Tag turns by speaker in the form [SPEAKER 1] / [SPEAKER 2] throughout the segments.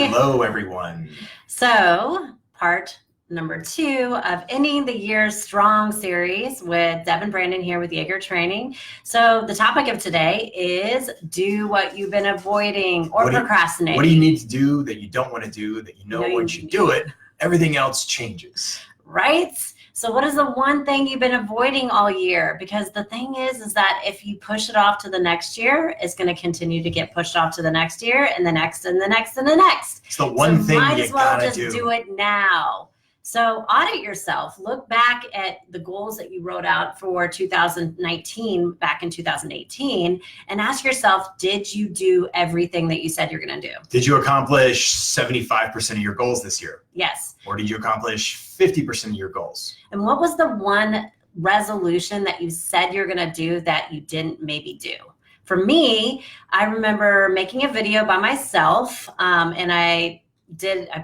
[SPEAKER 1] Hello, everyone.
[SPEAKER 2] So, part number 2 of Ending the Year Strong series with Deb and Brandon here with Yager Training. So, the topic of today is do what you've been avoiding or procrastinating.
[SPEAKER 1] What do you need to do that you don't want to do that you know once you do it, everything else changes?
[SPEAKER 2] Right? So what is the one thing you've been avoiding all year? Because the thing is that if you push it off to the next year, it's going to continue to get pushed off to the next year and the next and the next and the next.
[SPEAKER 1] It's the one thing
[SPEAKER 2] might
[SPEAKER 1] you
[SPEAKER 2] as well
[SPEAKER 1] gotta
[SPEAKER 2] just do it now. So audit yourself. Look back at the goals that you wrote out for 2019 back in 2018 and ask yourself, did you do everything that you said you're going to do?
[SPEAKER 1] Did you accomplish 75% of your goals this year?
[SPEAKER 2] Yes.
[SPEAKER 1] Or did you accomplish 50% of your goals?
[SPEAKER 2] And what was the one resolution that you said you're going to do that you didn't maybe do? For me, I remember making a video by myself and I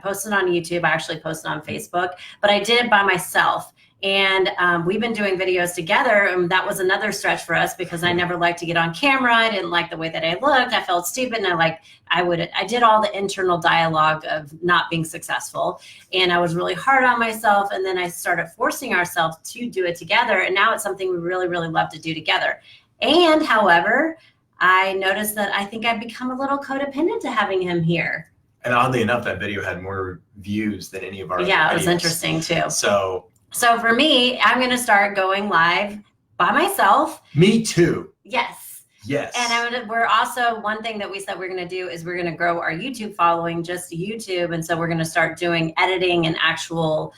[SPEAKER 2] posted on YouTube. I actually posted on Facebook, but I did it by myself. And we've been doing videos together, and that was another stretch for us because I never liked to get on camera. I didn't like the way that I looked. I felt stupid, and I did all the internal dialogue of not being successful, and I was really hard on myself. And then I started forcing ourselves to do it together, and now it's something we really, really love to do together. And however, I noticed that I think I've become a little codependent to having him here.
[SPEAKER 1] And oddly enough, that video had more views than any of our other
[SPEAKER 2] videos. It was interesting too. So for me, I'm going to start going live by myself.
[SPEAKER 1] Me too.
[SPEAKER 2] Yes.
[SPEAKER 1] Yes.
[SPEAKER 2] And we're also, one thing that we said we're going to do is we're going to grow our YouTube following, just YouTube. And so we're going to start doing editing and actual,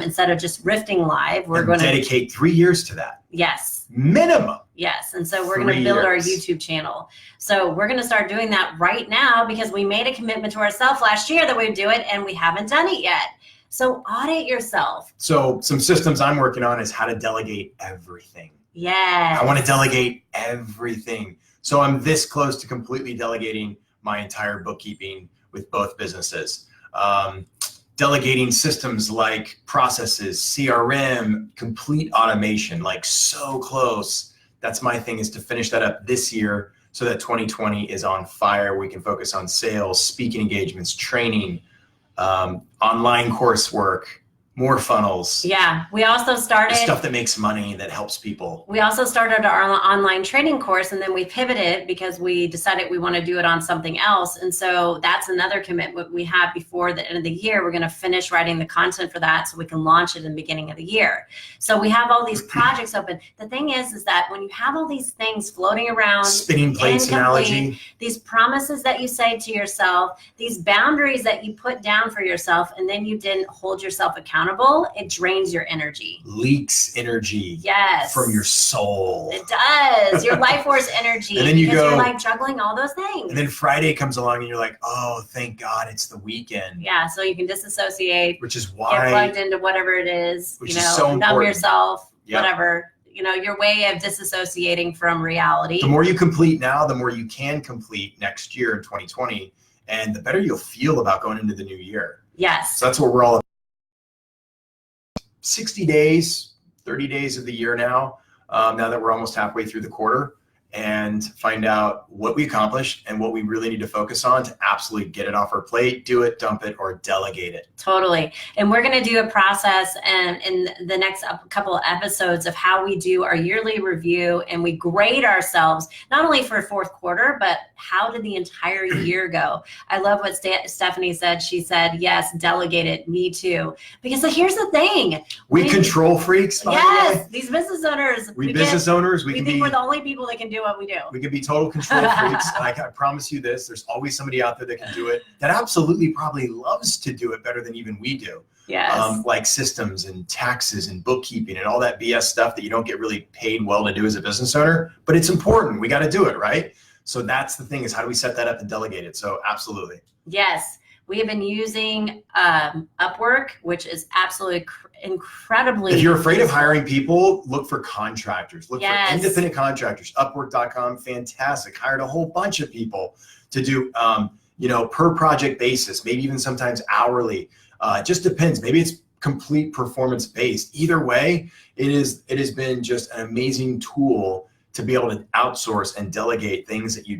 [SPEAKER 2] instead of just riffing live, we're going to
[SPEAKER 1] dedicate 3 years to that.
[SPEAKER 2] Yes.
[SPEAKER 1] Minimum.
[SPEAKER 2] Yes. And so we're going to build our YouTube channel. So we're going to start doing that right now because we made a commitment to ourselves last year that we'd do it and we haven't done it yet. So audit yourself.
[SPEAKER 1] So some systems I'm working on is how to delegate everything.
[SPEAKER 2] Yes.
[SPEAKER 1] I want to delegate everything. So I'm this close to completely delegating my entire bookkeeping with both businesses. Delegating systems like processes, CRM, complete automation, like so close. That's my thing, is to finish that up this year so that 2020 is on fire. We can focus on sales, speaking engagements, training, online coursework, more funnels.
[SPEAKER 2] Yeah, we also started
[SPEAKER 1] stuff that makes money, that helps people.
[SPEAKER 2] We also started our online training course, and then we pivoted because we decided we want to do it on something else. And so that's another commitment we have before the end of the year. We're going to finish writing the content for that so we can launch it in the beginning of the year. So we have all these projects open. The thing is that when you have all these things floating around,
[SPEAKER 1] spinning plates analogy,
[SPEAKER 2] these promises that you say to yourself, these boundaries that you put down for yourself, and then you didn't hold yourself accountable, it drains your energy.
[SPEAKER 1] Leaks energy.
[SPEAKER 2] Yes.
[SPEAKER 1] From your soul.
[SPEAKER 2] It does. Your life force energy.
[SPEAKER 1] And then you're
[SPEAKER 2] like juggling all those things.
[SPEAKER 1] And then Friday comes along and you're like, oh, thank God it's the weekend.
[SPEAKER 2] Yeah, so you can disassociate.
[SPEAKER 1] Which is why.
[SPEAKER 2] Get plugged into whatever it is.
[SPEAKER 1] Which is so important.
[SPEAKER 2] Numb yourself, whatever. Your way of disassociating from reality.
[SPEAKER 1] The more you complete now, the more you can complete next year in 2020. And the better you'll feel about going into the new year.
[SPEAKER 2] Yes.
[SPEAKER 1] So that's what we're all about. 60 days, 30 days of the year now that we're almost halfway through the quarter, and find out what we accomplished and what we really need to focus on to absolutely get it off our plate, do it, dump it, or delegate it.
[SPEAKER 2] Totally. And we're going to do a process in the next couple of episodes of how we do our yearly review, and we grade ourselves, not only for fourth quarter, but how did the entire year go? I love what Stephanie said. She said, yes, delegate it. Me too. Because here's the thing.
[SPEAKER 1] We control freaks, by the way.
[SPEAKER 2] These business owners.
[SPEAKER 1] We business owners, we
[SPEAKER 2] think we're the only people that can do what we do.
[SPEAKER 1] We can be total control freaks. And I promise you this, there's always somebody out there that can do it, that absolutely probably loves to do it better than even we do.
[SPEAKER 2] Yes.
[SPEAKER 1] Like systems and taxes and bookkeeping and all that BS stuff that you don't get really paid well to do as a business owner, but it's important. We got to do it, right? So that's the thing, is how do we set that up and delegate it? So absolutely.
[SPEAKER 2] Yes. We have been using Upwork, which is absolutely incredibly.
[SPEAKER 1] If you're afraid of hiring people, look for contractors. Look
[SPEAKER 2] Yes.
[SPEAKER 1] for independent contractors. Upwork.com, fantastic. Hired a whole bunch of people to do, per project basis, maybe even sometimes hourly. It just depends. Maybe it's complete performance based. Either way, it has been just an amazing tool to be able to outsource and delegate things that you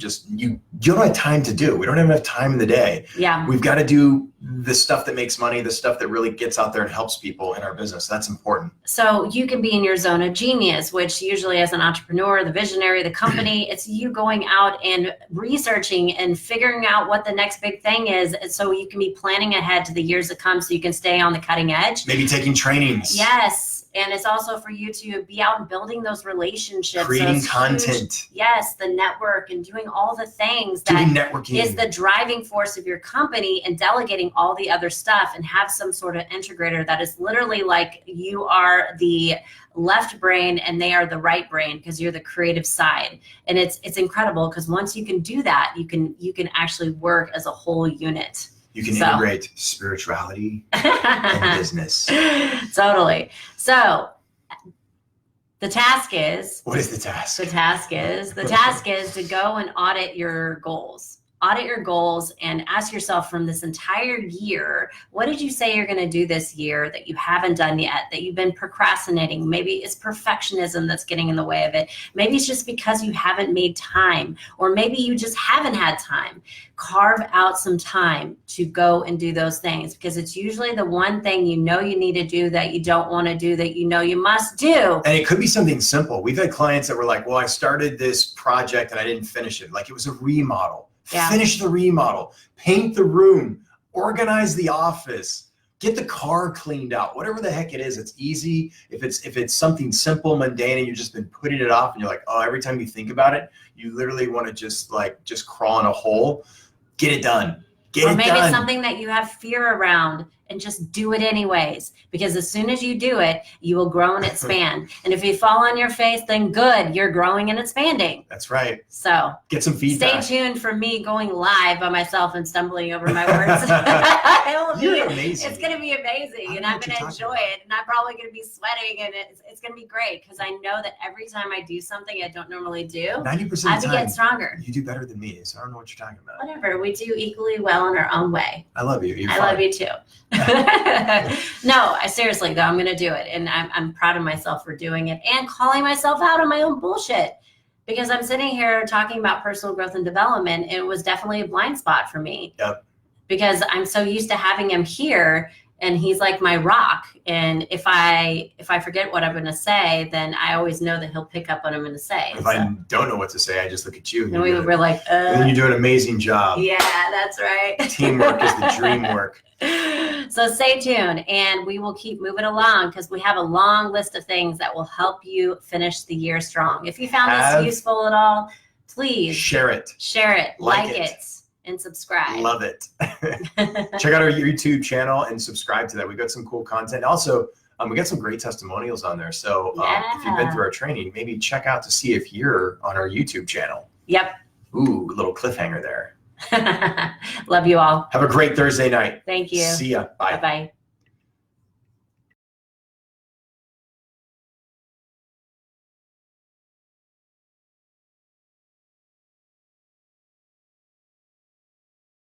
[SPEAKER 1] don't have time to do. We don't have enough time in the day.
[SPEAKER 2] Yeah.
[SPEAKER 1] We've got to do the stuff that makes money, the stuff that really gets out there and helps people in our business. That's important.
[SPEAKER 2] So you can be in your zone of genius, which usually as an entrepreneur, the visionary, the company, it's you going out and researching and figuring out what the next big thing is. So you can be planning ahead to the years to come so you can stay on the cutting edge.
[SPEAKER 1] Maybe taking trainings.
[SPEAKER 2] Yes. And it's also for you to be out and building those relationships.
[SPEAKER 1] Creating content.
[SPEAKER 2] Huge, yes, the network and doing all the things that
[SPEAKER 1] doing networking
[SPEAKER 2] is the driving force of your company, and delegating all the other stuff, and have some sort of integrator that is literally like you are the left brain and they are the right brain, because you're the creative side. And it's incredible, because once you can do that, you can actually work as a whole unit.
[SPEAKER 1] You can integrate spirituality and business.
[SPEAKER 2] Totally. So the task is.
[SPEAKER 1] What is the task?
[SPEAKER 2] The task is to go and audit your goals. Audit your goals and ask yourself, from this entire year, what did you say you're going to do this year that you haven't done yet, that you've been procrastinating? Maybe it's perfectionism that's getting in the way of it. Maybe it's just because you haven't made time, or maybe you just haven't had time. Carve out some time to go and do those things, because it's usually the one thing you know you need to do that you don't want to do that you know you must do.
[SPEAKER 1] And it could be something simple. We've had clients that were like, well, I started this project and I didn't finish it. Like, it was a remodel.
[SPEAKER 2] Yeah.
[SPEAKER 1] Finish the remodel, paint the room, organize the office, get the car cleaned out, whatever the heck it is. It's easy. If it's something simple, mundane, and you've just been putting it off, and you're like, oh, every time you think about it, you literally want to just crawl in a hole. Get it done.
[SPEAKER 2] Or maybe it's something that you have fear around, and just do it anyways, because as soon as you do it, you will grow and expand. And if you fall on your face, then good, you're growing and expanding.
[SPEAKER 1] That's right.
[SPEAKER 2] So
[SPEAKER 1] get some feedback.
[SPEAKER 2] Stay tuned for me going live by myself and stumbling over my words.
[SPEAKER 1] You're amazing.
[SPEAKER 2] It's going to be amazing, and I'm going to enjoy it, and I'm probably going to be sweating, and it's going to be great, because I know that every time I do something I don't normally do,
[SPEAKER 1] 90% of the time,
[SPEAKER 2] I get stronger.
[SPEAKER 1] You do better than me, so I don't know what you're talking about.
[SPEAKER 2] Whatever, we do equally well in our own way.
[SPEAKER 1] I love you.
[SPEAKER 2] I love you too. No, seriously though, I'm going to do it, and I'm proud of myself for doing it and calling myself out on my own bullshit, because I'm sitting here talking about personal growth and development, and it was definitely a blind spot for me.
[SPEAKER 1] Yep.
[SPEAKER 2] Because I'm so used to having him here, and he's like my rock. And if I forget what I'm going to say, then I always know that he'll pick up what I'm going to say.
[SPEAKER 1] If I don't know what to say, I just look at you.
[SPEAKER 2] And we were like,
[SPEAKER 1] and you do an amazing job.
[SPEAKER 2] Yeah, that's right.
[SPEAKER 1] Teamwork is the dream work.
[SPEAKER 2] So stay tuned, and we will keep moving along, because we have a long list of things that will help you finish the year strong. If you found this useful at all, please
[SPEAKER 1] share it,
[SPEAKER 2] like it, and subscribe.
[SPEAKER 1] Love it. Check out our YouTube channel and subscribe to that. We've got some cool content. Also, we got some great testimonials on there. So if you've been through our training, maybe check out to see if you're on our YouTube channel.
[SPEAKER 2] Yep.
[SPEAKER 1] Ooh, little cliffhanger there.
[SPEAKER 2] Love you all.
[SPEAKER 1] Have a great Thursday night.
[SPEAKER 2] Thank you.
[SPEAKER 1] See ya. Bye.
[SPEAKER 2] Bye-bye.